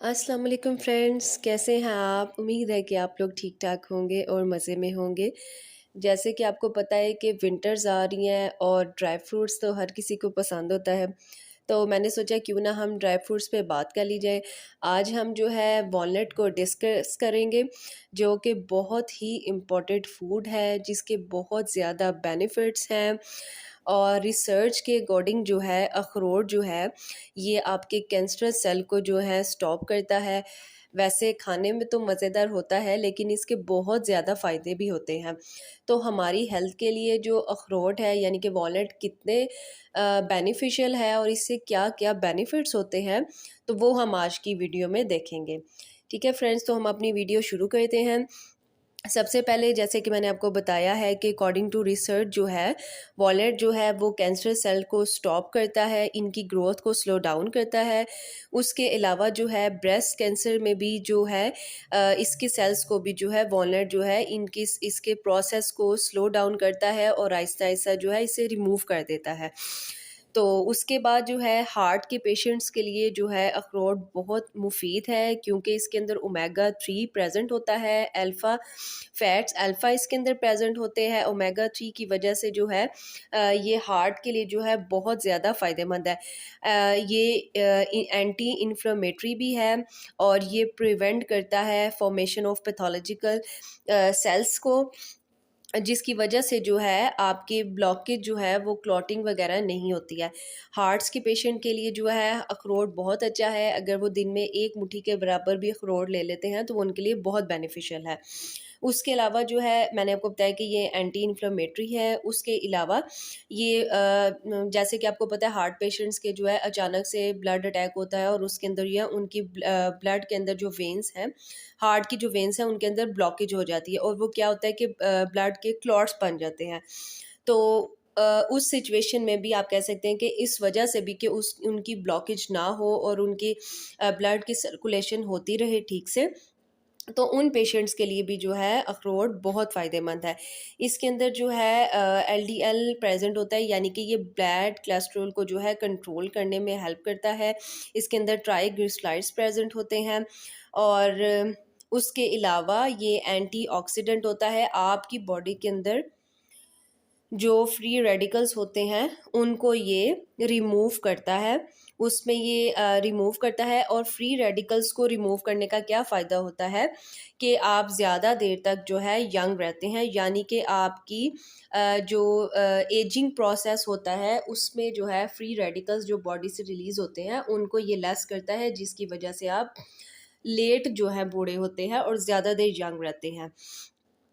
अस्सलाम वालेकुम फ्रेंड्स, कैसे हैं आप? उम्मीद है कि आप लोग ठीक ठाक होंगे और मज़े में होंगे। जैसे कि आपको पता है कि विंटर्स आ रही हैं और ड्राई फ्रूट्स तो हर किसी को पसंद होता है। तो मैंने सोचा क्यों ना हम ड्राई फ्रूट्स पे बात कर ली जाए। आज हम जो है वॉलनट को डिस्कस करेंगे, जो कि बहुत ही इम्पोर्टेंट फूड है, जिसके बहुत ज़्यादा बेनिफिट्स हैं। और रिसर्च के अकॉर्डिंग जो है अखरोट जो है ये आपके कैंसरस सेल को जो है स्टॉप करता है। वैसे खाने में तो मज़ेदार होता है, लेकिन इसके बहुत ज़्यादा फ़ायदे भी होते हैं। तो हमारी हेल्थ के लिए जो अखरोट है यानी कि वॉलनट कितने बेनिफिशियल है और इससे क्या क्या बेनिफिट्स होते हैं, तो वो हम आज की वीडियो में देखेंगे। ठीक है फ्रेंड्स, तो हम अपनी वीडियो शुरू करते हैं। सबसे पहले जैसे कि मैंने आपको बताया है कि अकॉर्डिंग टू रिसर्च जो है वॉलेट जो है वो कैंसर सेल को स्टॉप करता है, इनकी ग्रोथ को स्लो डाउन करता है। उसके अलावा जो है ब्रेस्ट कैंसर में भी जो है इसके सेल्स को भी जो है वॉलनट जो है इनकी इसके प्रोसेस को स्लो डाउन करता है और आहिस्ता आहिस्ता जो है इसे रिमूव कर देता है। तो उसके बाद जो है हार्ट के पेशेंट्स के लिए जो है अखरोट बहुत मुफीद है, क्योंकि इसके अंदर ओमेगा 3 प्रेजेंट होता है। अल्फ़ा फैट्स अल्फ़ा इसके अंदर प्रेजेंट होते हैं। ओमेगा 3 की वजह से जो है ये हार्ट के लिए जो है बहुत ज़्यादा फ़ायदेमंद है। ये एंटी इन्फ्लेमेटरी भी है और ये प्रिवेंट करता है फॉर्मेशन ऑफ पैथोलॉजिकल सेल्स को, जिसकी वजह से जो है आपकी ब्लॉकेज जो है वो क्लॉटिंग वगैरह नहीं होती है। हार्ट्स के पेशेंट के लिए जो है अखरोट बहुत अच्छा है। अगर वो दिन में एक मुट्ठी के बराबर भी अखरोट ले लेते हैं तो वो उनके लिए बहुत बेनिफिशियल है। उसके अलावा जो है मैंने आपको बताया कि ये एंटी इन्फ्लेमेटरी है। उसके अलावा ये जैसे कि आपको पता है हार्ट पेशेंट्स के जो है अचानक से ब्लड अटैक होता है और उसके अंदर ये उनकी ब्लड के अंदर जो वेन्स हैं, हार्ट की जो वेन्स हैं उनके अंदर ब्लॉकेज हो जाती है और वो क्या होता है कि ब्लड के क्लॉट्स बन जाते हैं। तो उस सिचुएशन में भी आप कह सकते हैं कि इस वजह से भी कि उस उनकी ब्लॉकेज ना हो और उनकी ब्लड की सर्कुलेशन होती रहे ठीक से, तो उन पेशेंट्स के लिए भी जो है अखरोट बहुत फ़ायदेमंद है। इसके अंदर जो है एलडीएल प्रेजेंट होता है, यानी कि ये ब्लड कोलेस्ट्रॉल को जो है कंट्रोल करने में हेल्प करता है। इसके अंदर ट्राइग्लिसराइड्स प्रेजेंट होते हैं और उसके अलावा ये एंटीऑक्सीडेंट होता है। आपकी बॉडी के अंदर जो फ्री रेडिकल्स होते हैं उनको ये रिमूव करता है। उसमें ये रिमूव करता है और फ्री रेडिकल्स को रिमूव करने का क्या फ़ायदा होता है कि आप ज़्यादा देर तक जो है यंग रहते हैं, यानी कि आपकी जो एजिंग प्रोसेस होता है उसमें जो है फ्री रेडिकल्स जो बॉडी से रिलीज़ होते हैं उनको ये लेस करता है, जिसकी वजह से आप लेट जो है बूढ़े होते हैं और ज़्यादा देर यंग रहते हैं।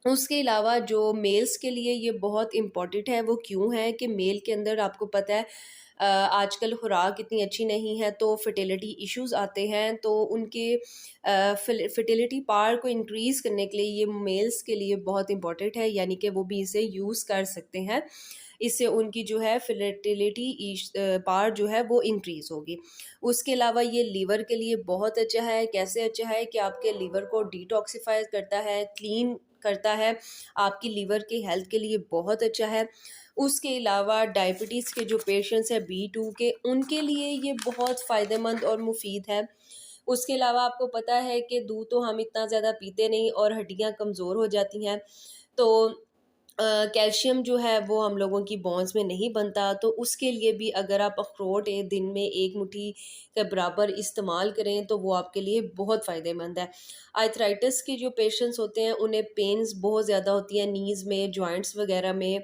उसके अलावा जो मेल्स के लिए ये बहुत इम्पॉर्टेंट है। वो क्यों है कि मेल के अंदर आपको पता है आजकल खुराक इतनी अच्छी नहीं है तो फर्टिलिटी इश्यूज आते हैं, तो उनके फर्टिलिटी पावर को इंक्रीज़ करने के लिए ये मेल्स के लिए बहुत इम्पॉर्टेंट है, यानी कि वो भी इसे यूज़ कर सकते हैं। इससे उनकी जो है फर्टिलिटी पावर जो है वो इंक्रीज़ होगी। उसके अलावा ये लीवर के लिए बहुत अच्छा है। कैसे अच्छा है कि आपके लीवर को डिटॉक्सिफाई करता है, क्लीन करता है, आपकी लीवर की हेल्थ के लिए बहुत अच्छा है। उसके अलावा डायबिटीज़ के जो पेशेंट्स हैं B2 के, उनके लिए ये बहुत फ़ायदेमंद और मुफीद है। उसके अलावा आपको पता है कि दूध तो हम इतना ज़्यादा पीते नहीं और हड्डियाँ कमज़ोर हो जाती हैं, तो कैल्शियम जो है वो हम लोगों की बोन्स में नहीं बनता, तो उसके लिए भी अगर आप अखरोट दिन में एक मुट्ठी के बराबर इस्तेमाल करें तो वो आपके लिए बहुत फ़ायदेमंद है। आर्थराइटिस के जो पेशेंट्स होते हैं उन्हें पेन्स बहुत ज़्यादा होती हैं नीज़ में, जॉइंट्स वगैरह में,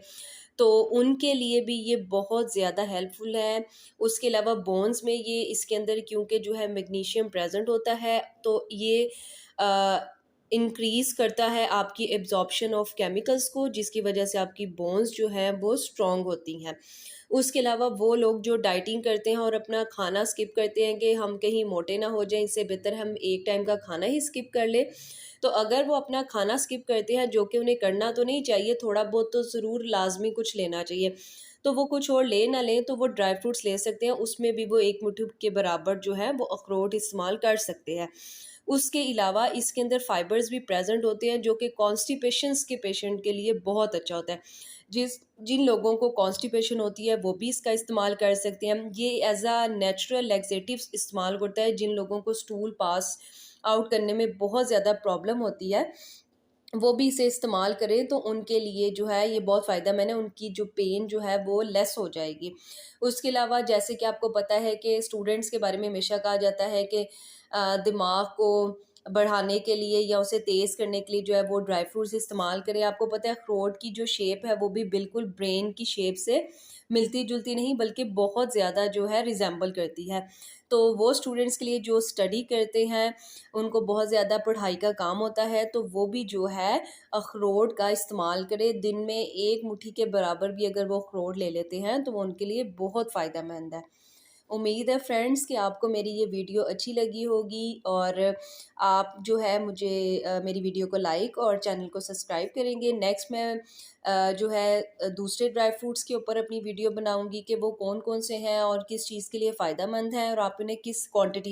तो उनके लिए भी ये बहुत ज़्यादा हेल्पफुल है। उसके अलावा बोन्स में ये इसके अंदर क्योंकि जो है मैग्नीशियम प्रेजेंट होता है, तो ये इंक्रीज़ करता है आपकी एब्जॉर्प्शन ऑफ केमिकल्स को, जिसकी वजह से आपकी बोन्स जो है वो स्ट्रॉन्ग होती हैं। उसके अलावा वो लोग जो डाइटिंग करते हैं और अपना खाना स्किप करते हैं कि हम कहीं मोटे ना हो जाएं, इससे बेहतर हम एक टाइम का खाना ही स्किप कर लें, तो अगर वो अपना खाना स्किप करते हैं, जो कि उन्हें करना तो नहीं चाहिए, थोड़ा बहुत तो ज़रूर लाजमी कुछ लेना चाहिए, तो वो कुछ और ले ना लें तो वो ड्राई फ्रूट्स ले सकते हैं, उसमें भी वो 1 मुट्ठी के बराबर जो है वो अखरोट इस्तेमाल कर सकते हैं। उसके अलावा इसके अंदर फाइबर्स भी प्रेजेंट होते हैं जो कि कॉन्स्टिपेशंस के पेशेंट के लिए बहुत अच्छा होता है। जिन लोगों को कॉन्स्टिपेशन होती है वो भी इसका इस्तेमाल कर सकते हैं। ये एज अ नेचुरल लैक्सेटिव इस्तेमाल करता है। जिन लोगों को स्टूल पास आउट करने में बहुत ज़्यादा प्रॉब्लम होती है वो भी इसे इस्तेमाल करें तो उनके लिए जो है ये बहुत फ़ायदा मैंने उनकी जो पेन जो है वो लेस हो जाएगी। उसके अलावा जैसे कि आपको पता है कि स्टूडेंट्स के बारे में हमेशा कहा जाता है कि दिमाग को बढ़ाने के लिए या उसे तेज़ करने के लिए जो है वो ड्राई फ्रूट्स इस्तेमाल करें। आपको पता है अखरोट की जो शेप है वो भी बिल्कुल ब्रेन की शेप से मिलती-जुलती नहीं बल्कि बहुत ज़्यादा जो है रिज़ेम्बल करती है। तो वो स्टूडेंट्स के लिए जो स्टडी करते हैं उनको बहुत ज़्यादा पढ़ाई का काम होता है तो वो भी जो है अखरोट का इस्तेमाल करें। दिन में 1 मुट्ठी के बराबर भी अगर वो अखरोट ले लेते हैं तो वो उनके लिए बहुत फ़ायदेमंद है। उम्मीद है फ्रेंड्स कि आपको मेरी ये वीडियो अच्छी लगी होगी और आप जो है मुझे मेरी वीडियो को लाइक और चैनल को सब्सक्राइब करेंगे। नेक्स्ट मैं जो है दूसरे ड्राई फ्रूट्स के ऊपर अपनी वीडियो बनाऊँगी कि वो कौन-कौन से हैं और किस चीज़ के लिए फ़ायदेमंद हैं और आप उन्हें किस क्वांटिटी